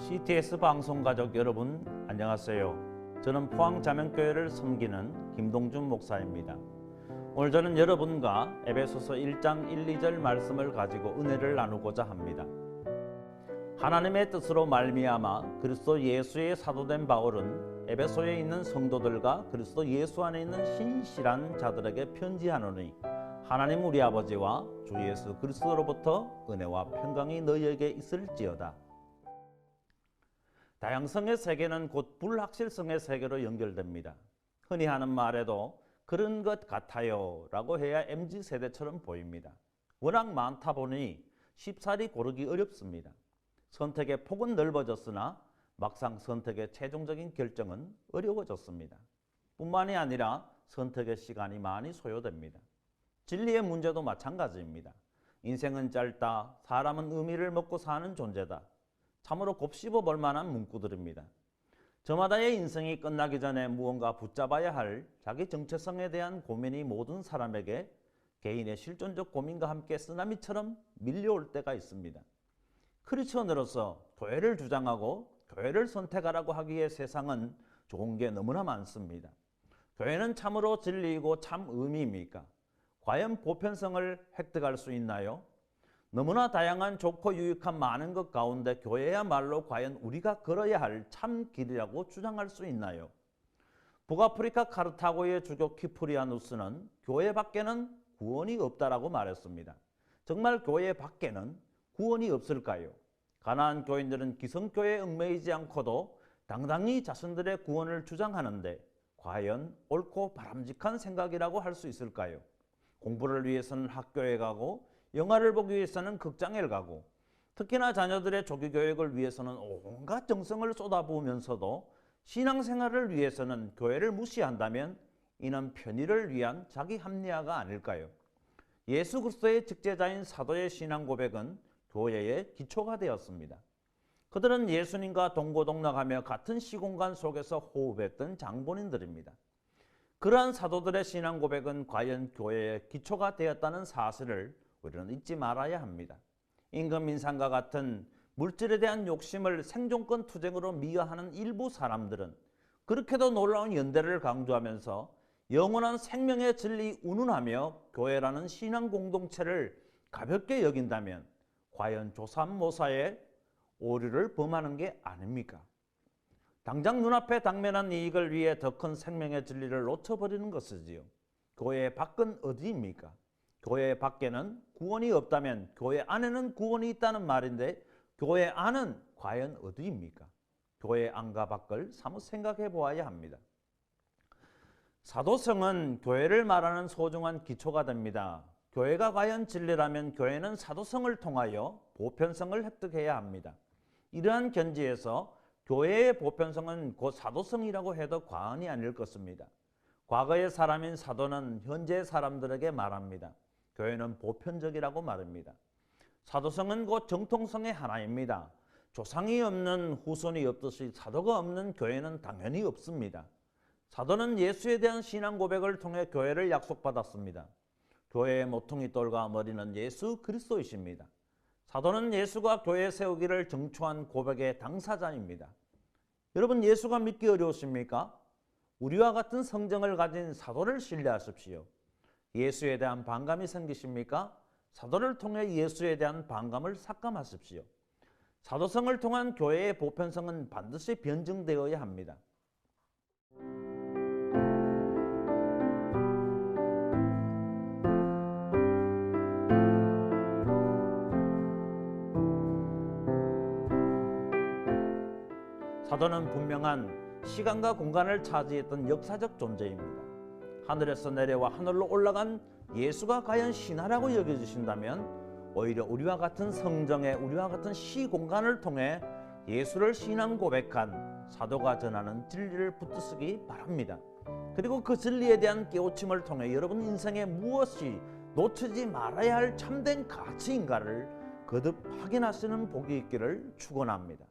CTS 방송 가족 여러분 안녕하세요. 저는 포항자명교회를 섬기는 김동준 목사입니다. 오늘 저는 여러분과 에베소서 1장 1, 2절 말씀을 가지고 은혜를 나누고자 합니다. 하나님의 뜻으로 말미암아 그리스도 예수의 사도된 바울은 에베소에 있는 성도들과 그리스도 예수 안에 있는 신실한 자들에게 편지하노니 하나님 우리 아버지와 주 예수 그리스도로부터 은혜와 평강이 너희에게 있을지어다. 다양성의 세계는 곧 불확실성의 세계로 연결됩니다. 흔히 하는 말에도 그런 것 같아요 라고 해야 MZ세대처럼 보입니다. 워낙 많다 보니 쉽사리 고르기 어렵습니다. 선택의 폭은 넓어졌으나 막상 선택의 최종적인 결정은 어려워졌습니다. 뿐만이 아니라 선택의 시간이 많이 소요됩니다. 진리의 문제도 마찬가지입니다. 인생은 짧다, 사람은 의미를 먹고 사는 존재다. 참으로 곱씹어 볼 만한 문구들입니다. 저마다의 인생이 끝나기 전에 무언가 붙잡아야 할 자기 정체성에 대한 고민이 모든 사람에게 개인의 실존적 고민과 함께 쓰나미처럼 밀려올 때가 있습니다. 크리스천으로서 교회를 주장하고 교회를 선택하라고 하기에 세상은 좋은 게 너무나 많습니다. 교회는 참으로 진리이고 참 의미입니까? 과연 보편성을 획득할 수 있나요? 너무나 다양한 좋고 유익한 많은 것 가운데 교회야말로 과연 우리가 걸어야 할 참 길이라고 주장할 수 있나요? 북아프리카 카르타고의 주교 키프리아누스는 교회 밖에는 구원이 없다라고 말했습니다. 정말 교회 밖에는 구원이 없을까요? 가나안 교인들은 기성교회에 얽매이지 않고도 당당히 자신들의 구원을 주장하는데 과연 옳고 바람직한 생각이라고 할 수 있을까요? 공부를 위해서는 학교에 가고 영화를 보기 위해서는 극장에 가고 특히나 자녀들의 조기 교육을 위해서는 온갖 정성을 쏟아부으면서도 신앙생활을 위해서는 교회를 무시한다면 이는 편의를 위한 자기 합리화가 아닐까요? 예수 그리스도의 직제자인 사도의 신앙 고백은 교회의 기초가 되었습니다. 그들은 예수님과 동고동락하며 같은 시공간 속에서 호흡했던 장본인들입니다. 그러한 사도들의 신앙 고백은 과연 교회의 기초가 되었다는 사실을 우리는 잊지 말아야 합니다. 임금 인상과 같은 물질에 대한 욕심을 생존권 투쟁으로 미화하는 일부 사람들은 그렇게도 놀라운 연대를 강조하면서 영원한 생명의 진리 운운하며 교회라는 신앙 공동체를 가볍게 여긴다면 과연 조삼모사의 오류를 범하는 게 아닙니까? 당장 눈앞에 당면한 이익을 위해 더 큰 생명의 진리를 놓쳐버리는 것이지요. 교회 밖은 어디입니까? 교회 밖에는 구원이 없다면 교회 안에는 구원이 있다는 말인데 교회 안은 과연 어디입니까? 교회 안과 밖을 사뭇 생각해 보아야 합니다. 사도성은 교회를 말하는 소중한 기초가 됩니다. 교회가 과연 진리라면 교회는 사도성을 통하여 보편성을 획득해야 합니다. 이러한 견지에서 교회의 보편성은 곧 사도성이라고 해도 과언이 아닐 것입니다. 과거의 사람인 사도는 현재의 사람들에게 말합니다. 교회는 보편적이라고 말합니다. 사도성은 곧 정통성의 하나입니다. 조상이 없는 후손이 없듯이 사도가 없는 교회는 당연히 없습니다. 사도는 예수에 대한 신앙 고백을 통해 교회를 약속받았습니다. 교회의 모퉁이 돌과 머리는 예수 그리스도이십니다. 사도는 예수가 교회 세우기를 정초한 고백의 당사자입니다. 여러분, 예수가 믿기 어려우십니까? 우리와 같은 성정을 가진 사도를 신뢰하십시오. 예수에 대한 반감이 생기십니까? 사도를 통해 예수에 대한 반감을 삭감하십시오. 사도성을 통한 교회의 보편성은 반드시 변증되어야 합니다. 사도는 분명한 시간과 공간을 차지했던 역사적 존재입니다. 하늘에서 내려와 하늘로 올라간 예수가 과연 신하라고 여겨주신다면 오히려 우리와 같은 성정에 우리와 같은 시공간을 통해 예수를 신앙 고백한 사도가 전하는 진리를 붙드시기 바랍니다. 그리고 그 진리에 대한 깨우침을 통해 여러분 인생에 무엇이 놓치지 말아야 할 참된 가치인가를 거듭 확인하시는 복이 있기를 축원합니다.